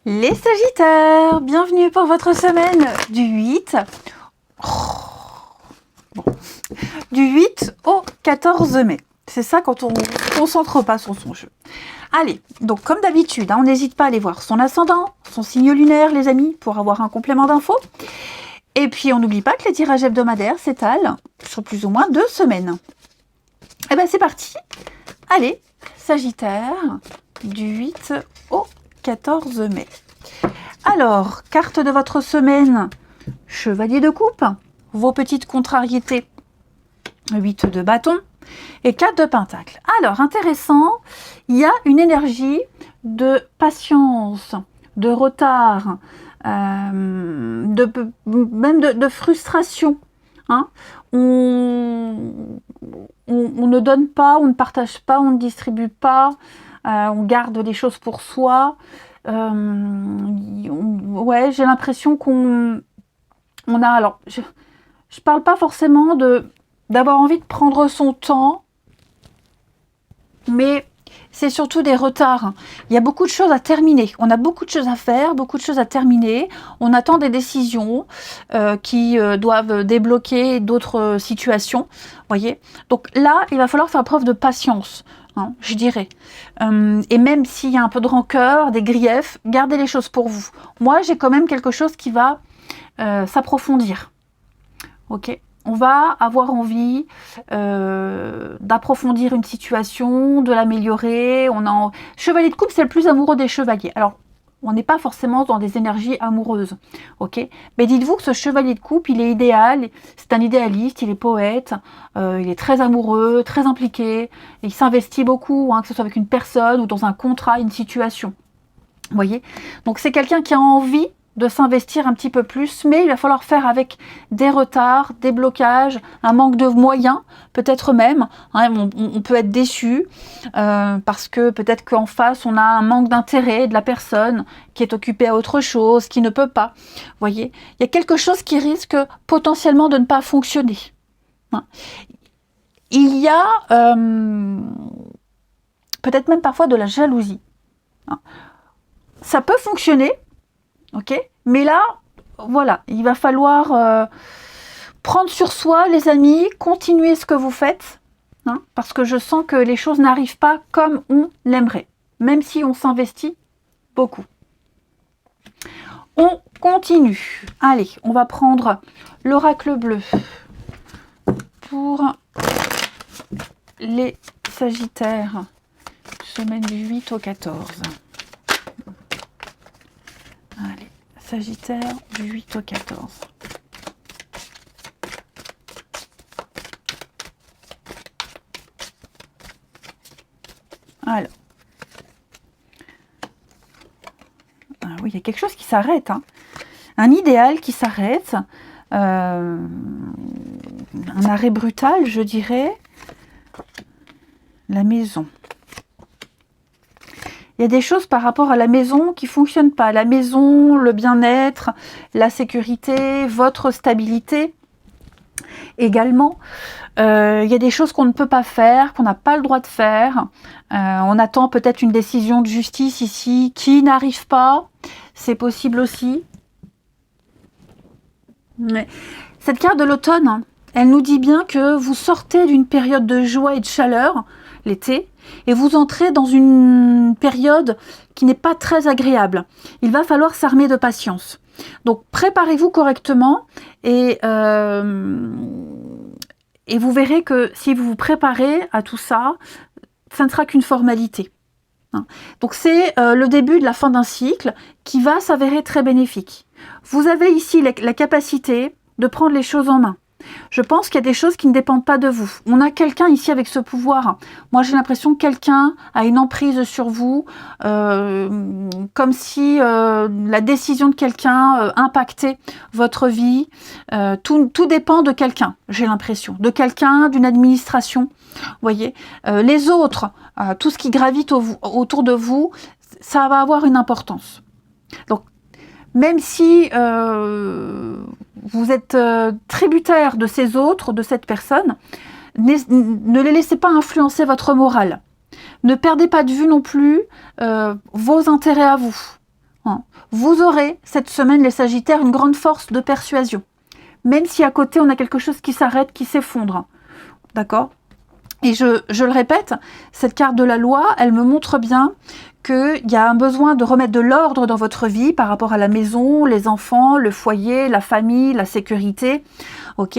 Les Sagittaires, bienvenue pour votre semaine du 8, du 8 au 14 mai. C'est ça quand on ne se concentre pas sur son jeu. Allez, donc comme d'habitude, on n'hésite pas à aller voir son ascendant, son signe lunaire, les amis, pour avoir un complément d'infos. Et puis on n'oublie pas que les tirages hebdomadaires s'étalent sur plus ou moins 2 semaines. Et bien c'est parti. Allez, Sagittaire, du 8 au 14 mai. Alors, carte de votre semaine, chevalier de coupe, vos petites contrariétés, 8 de bâton et 4 de pentacle. Alors, intéressant, il y a une énergie de patience, de retard, même de frustration. Hein. On ne donne pas, on ne partage pas, on ne distribue pas, on garde les choses pour soi. Ouais, j'ai l'impression qu'on a... Alors, je parle pas forcément d'avoir envie de prendre son temps, mais c'est surtout des retards. Il y a beaucoup de choses à terminer. On a beaucoup de choses à faire, beaucoup de choses à terminer. On attend des décisions qui doivent débloquer d'autres situations. Voyez. Donc là, il va falloir faire preuve de patience. Hein, je dirais. Et même s'il y a un peu de rancœur, des griefs, gardez les choses pour vous. Moi, j'ai quand même quelque chose qui va s'approfondir. Ok ? On va avoir envie d'approfondir une situation, de l'améliorer. Chevalier de coupe, c'est le plus amoureux des chevaliers. Alors, on n'est pas forcément dans des énergies amoureuses, ok? Mais dites-vous que ce chevalier de coupe, il est idéal, c'est un idéaliste, il est poète, il est très amoureux, très impliqué, il s'investit beaucoup, hein, que ce soit avec une personne ou dans un contrat, une situation. Vous voyez? Donc c'est quelqu'un qui a envie de s'investir un petit peu plus, mais il va falloir faire avec des retards, des blocages, un manque de moyens, peut-être même. Hein, on peut être déçu parce que peut-être qu'en face, on a un manque d'intérêt de la personne qui est occupée à autre chose, qui ne peut pas. Vous voyez, il y a quelque chose qui risque potentiellement de ne pas fonctionner. Hein. Il y a peut-être même parfois de la jalousie. Hein. Ça peut fonctionner, ok, mais là, voilà, il va falloir prendre sur soi, les amis, continuer ce que vous faites, hein, parce que je sens que les choses n'arrivent pas comme on l'aimerait, même si on s'investit beaucoup. On continue. Allez, on va prendre l'oracle bleu pour les Sagittaires, semaine du 8 au 14. Allez, Sagittaire du 8 au 14. Alors. Ah oui, il y a quelque chose qui s'arrête. Hein. Un idéal qui s'arrête. Un arrêt brutal, je dirais. La maison. Il y a des choses par rapport à la maison qui ne fonctionnent pas. La maison, le bien-être, la sécurité, votre stabilité également. Il y a des choses qu'on ne peut pas faire, qu'on n'a pas le droit de faire. On attend peut-être une décision de justice ici qui n'arrive pas. C'est possible aussi. Mais cette carte de l'automne, hein, elle nous dit bien que vous sortez d'une période de joie et de chaleur, l'été, et vous entrez dans une période qui n'est pas très agréable. Il va falloir s'armer de patience. Donc préparez-vous correctement et vous verrez que si vous vous préparez à tout ça, ça ne sera qu'une formalité. Donc c'est le début de la fin d'un cycle qui va s'avérer très bénéfique. Vous avez ici la capacité de prendre les choses en main. Je pense qu'il y a des choses qui ne dépendent pas de vous. On a quelqu'un ici avec ce pouvoir. Moi, j'ai l'impression que quelqu'un a une emprise sur vous, comme si la décision de quelqu'un impactait votre vie. Tout dépend de quelqu'un, j'ai l'impression. De quelqu'un, d'une administration. Vous voyez, les autres, tout ce qui gravite autour de vous, ça va avoir une importance. Donc, même si vous êtes tributaire de ces autres, de cette personne, ne les laissez pas influencer votre morale. Ne perdez pas de vue non plus vos intérêts à vous. hein. Vous aurez cette semaine, les Sagittaires, une grande force de persuasion. Même si à côté, on a quelque chose qui s'arrête, qui s'effondre. D'accord? Et je le répète, cette carte de la loi, elle me montre bien qu'il y a un besoin de remettre de l'ordre dans votre vie par rapport à la maison, les enfants, le foyer, la famille, la sécurité. Ok,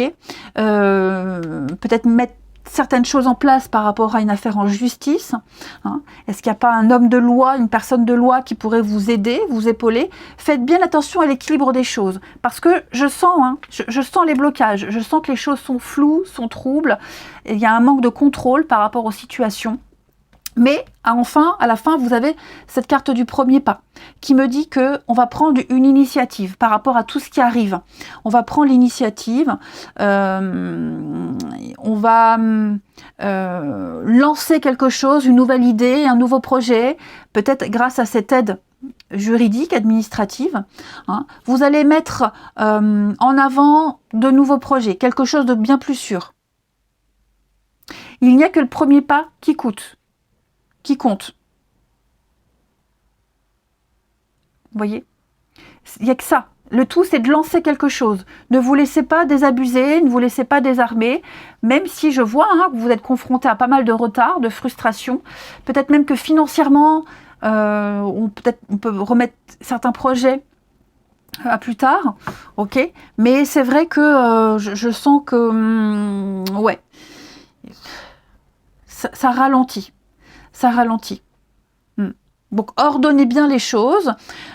peut-être mettre certaines choses en place par rapport à une affaire en justice. Hein. Est-ce qu'il n'y a pas un homme de loi, une personne de loi qui pourrait vous aider, vous épauler? Faites bien attention à l'équilibre des choses. Parce que je sens, hein, je sens les blocages. Je sens que les choses sont floues, sont troubles. Il y a un manque de contrôle par rapport aux situations. Mais enfin, à la fin, vous avez cette carte du premier pas qui me dit que on va prendre une initiative par rapport à tout ce qui arrive. On va prendre l'initiative, on va lancer quelque chose, une nouvelle idée, un nouveau projet, peut-être grâce à cette aide juridique, administrative. Hein. Vous allez mettre en avant de nouveaux projets, quelque chose de bien plus sûr. Il n'y a que le premier pas qui compte. Vous voyez? Il n'y a que ça. Le tout, c'est de lancer quelque chose. Ne vous laissez pas désabuser, ne vous laissez pas désarmer, même si je vois hein, que vous êtes confronté à pas mal de retard, de frustration. Peut-être même que financièrement, on peut remettre certains projets à plus tard. Ok, mais c'est vrai que je sens que, ouais, ça ralentit. Ça ralentit. Donc, ordonnez bien les choses,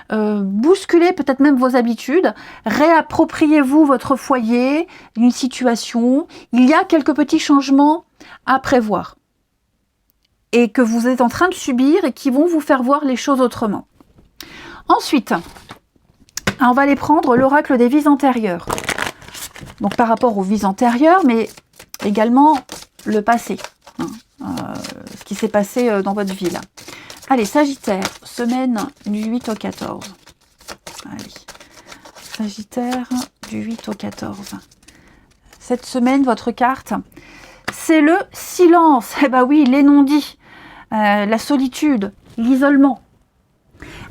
bousculez peut-être même vos habitudes, réappropriez-vous votre foyer, une situation. Il y a quelques petits changements à prévoir et que vous êtes en train de subir et qui vont vous faire voir les choses autrement. Ensuite, on va aller prendre l'oracle des vies antérieures. Donc, par rapport aux vies antérieures, mais également le passé. Ce qui s'est passé dans votre vie là. Allez, Sagittaire, semaine du 8 au 14. Allez, Sagittaire, du 8 au 14. Cette semaine, votre carte, c'est le silence. Eh bien oui, les non-dits, la solitude, l'isolement.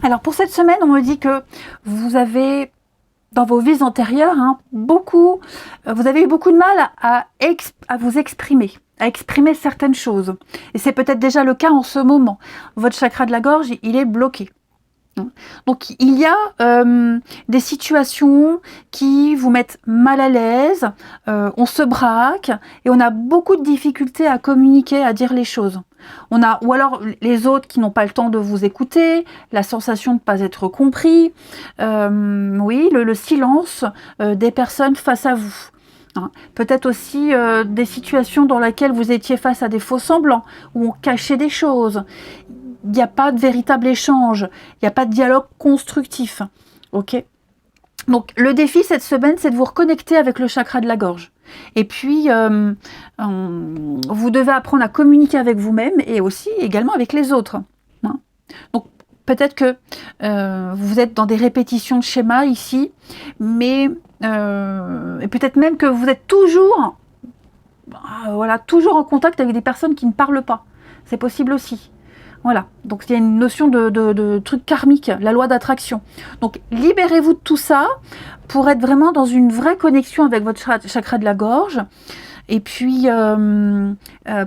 Alors, pour cette semaine, on me dit que vous avez, dans vos vies antérieures, hein, vous avez eu beaucoup de mal à vous exprimer. À exprimer certaines choses. Et c'est peut-être déjà le cas en ce moment. Votre chakra de la gorge, il est bloqué. Donc, il y a des situations qui vous mettent mal à l'aise, on se braque et on a beaucoup de difficultés à communiquer, à dire les choses. Ou alors les autres qui n'ont pas le temps de vous écouter, la sensation de ne pas être compris, oui, le silence des personnes face à vous. Peut-être aussi des situations dans lesquelles vous étiez face à des faux semblants, où on cachait des choses. Il n'y a pas de véritable échange, il n'y a pas de dialogue constructif. Ok ? Donc le défi cette semaine, c'est de vous reconnecter avec le chakra de la gorge. Et puis, vous devez apprendre à communiquer avec vous-même et aussi également avec les autres. Donc peut-être que vous êtes dans des répétitions de schémas ici, mais et peut-être même que vous êtes toujours en contact avec des personnes qui ne parlent pas. C'est possible aussi. Voilà, donc il y a une notion de truc karmique, la loi d'attraction. Donc libérez-vous de tout ça pour être vraiment dans une vraie connexion avec votre chakra de la gorge. Et puis,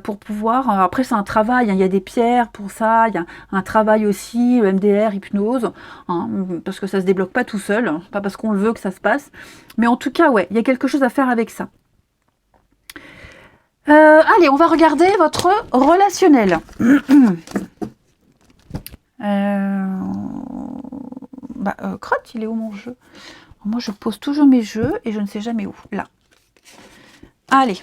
pour pouvoir... Après, c'est un travail, hein, il y a des pierres pour ça, il y a un travail aussi, MDR, hypnose, hein, parce que ça ne se débloque pas tout seul, hein, pas parce qu'on le veut que ça se passe. Mais en tout cas, ouais, il y a quelque chose à faire avec ça. Allez, on va regarder votre relationnel. Crotte, il est où mon jeu? Moi, je pose toujours mes jeux et je ne sais jamais où. Là. Allez.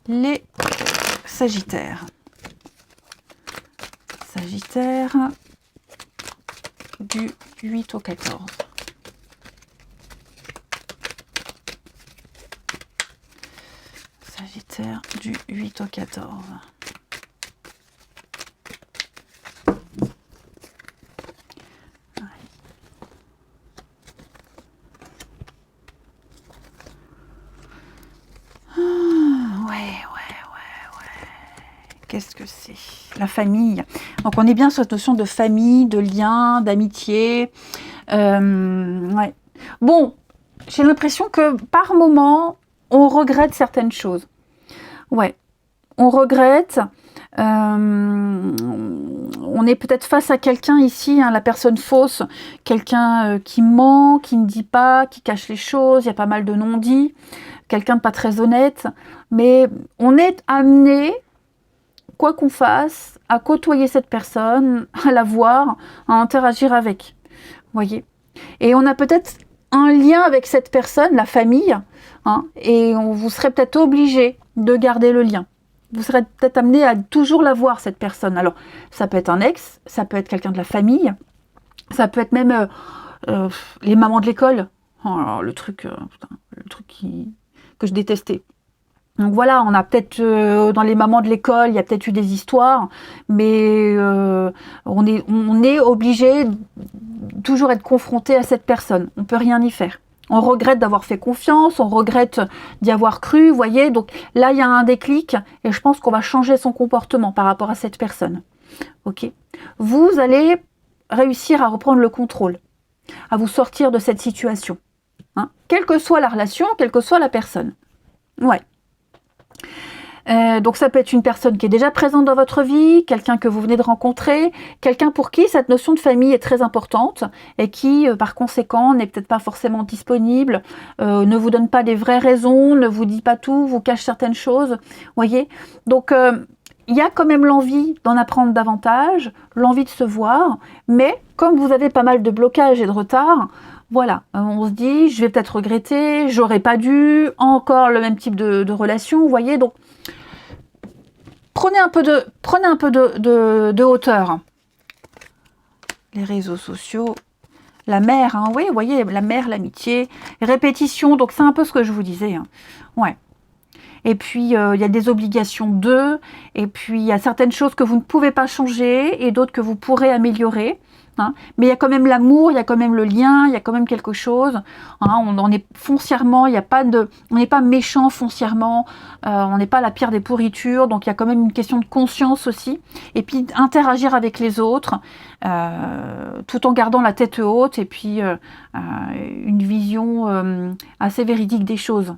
Les Sagittaires. Sagittaire du 8 au 14. Sagittaire du 8 au 14. Qu'est-ce que c'est? La famille. Donc on est bien sur cette notion de famille, de lien, d'amitié. Ouais. Bon, j'ai l'impression que par moment, on regrette certaines choses. Ouais, on regrette. On est peut-être face à quelqu'un ici, hein, la personne fausse, quelqu'un qui ment, qui ne dit pas, qui cache les choses, il y a pas mal de non-dits, quelqu'un de pas très honnête, mais on est amené, quoi qu'on fasse, à côtoyer cette personne, à la voir, à interagir avec, voyez. Et on a peut-être un lien avec cette personne, la famille, hein, et vous serez peut-être obligé de garder le lien. Vous serez peut-être amené à toujours la voir, cette personne. Alors, ça peut être un ex, ça peut être quelqu'un de la famille, ça peut être même les mamans de l'école. Oh, alors, le truc que je détestais. Donc voilà, on a peut-être, dans les mamans de l'école, il y a peut-être eu des histoires, mais on est obligé de toujours être confronté à cette personne. On ne peut rien y faire. On regrette d'avoir fait confiance, on regrette d'y avoir cru, vous voyez. Donc là, il y a un déclic et je pense qu'on va changer son comportement par rapport à cette personne. Ok. Vous allez réussir à reprendre le contrôle, à vous sortir de cette situation. Hein, quelle que soit la relation, quelle que soit la personne. Ouais. Donc ça peut être une personne qui est déjà présente dans votre vie, quelqu'un que vous venez de rencontrer, quelqu'un pour qui cette notion de famille est très importante et qui, par conséquent, n'est peut-être pas forcément disponible, ne vous donne pas les vraies raisons, ne vous dit pas tout, vous cache certaines choses, voyez. Donc il y a quand même l'envie d'en apprendre davantage, l'envie de se voir, mais comme vous avez pas mal de blocages et de retard, voilà, on se dit, je vais peut-être regretter, j'aurais pas dû, encore le même type de relation, vous voyez, donc prenez un peu de hauteur. Les réseaux sociaux, la mer, hein, oui, vous voyez, la mer, l'amitié, répétition, donc c'est un peu ce que je vous disais. Hein. Ouais. Et puis, il y a des obligations d'eux, et puis il y a certaines choses que vous ne pouvez pas changer, et d'autres que vous pourrez améliorer. Hein. Mais il y a quand même l'amour, il y a quand même le lien, il y a quand même quelque chose. Hein. On en est foncièrement, on n'est pas méchant foncièrement, on n'est pas la pire des pourritures, donc il y a quand même une question de conscience aussi. Et puis interagir avec les autres, tout en gardant la tête haute, et puis une vision assez véridique des choses.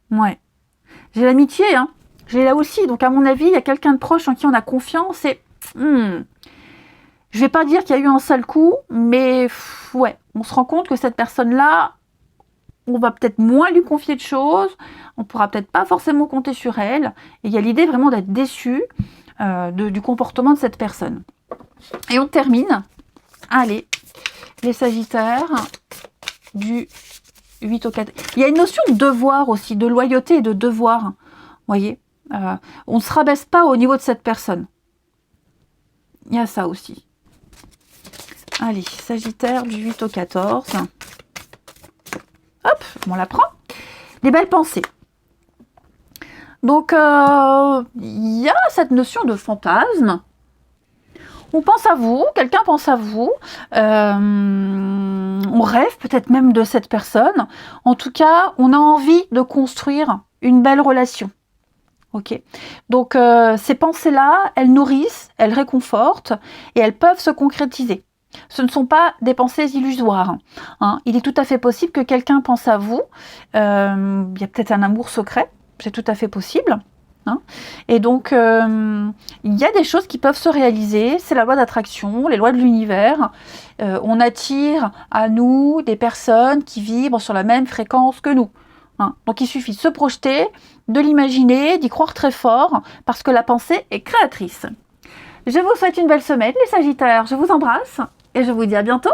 Ouais. J'ai l'amitié, hein. J'ai là aussi, donc à mon avis, il y a quelqu'un de proche en qui on a confiance, et... je vais pas dire qu'il y a eu un sale coup, mais ouais, on se rend compte que cette personne-là, on va peut-être moins lui confier de choses, on pourra peut-être pas forcément compter sur elle, et il y a l'idée vraiment d'être déçu du comportement de cette personne. Et on termine, allez, les Sagittaires, du 8 au 4. Il y a une notion de devoir aussi, de loyauté et de devoir, vous voyez, on ne se rabaisse pas au niveau de cette personne. Il y a ça aussi. Allez, Sagittaire du 8 au 14. Hop, on la prend. Les belles pensées. Donc, il y a cette notion de fantasme. On pense à vous, quelqu'un pense à vous. On rêve peut-être même de cette personne. En tout cas, on a envie de construire une belle relation. Ok. Donc, ces pensées-là, elles nourrissent, elles réconfortent et elles peuvent se concrétiser. Ce ne sont pas des pensées illusoires. Hein. Il est tout à fait possible que quelqu'un pense à vous. Il y a peut-être un amour secret. C'est tout à fait possible. Hein. Et donc, il y a des choses qui peuvent se réaliser. C'est la loi d'attraction, les lois de l'univers. On attire à nous des personnes qui vibrent sur la même fréquence que nous. Hein. Donc, il suffit de se projeter, de l'imaginer, d'y croire très fort, parce que la pensée est créatrice. Je vous souhaite une belle semaine, les Sagittaires. Je vous embrasse et je vous dis à bientôt.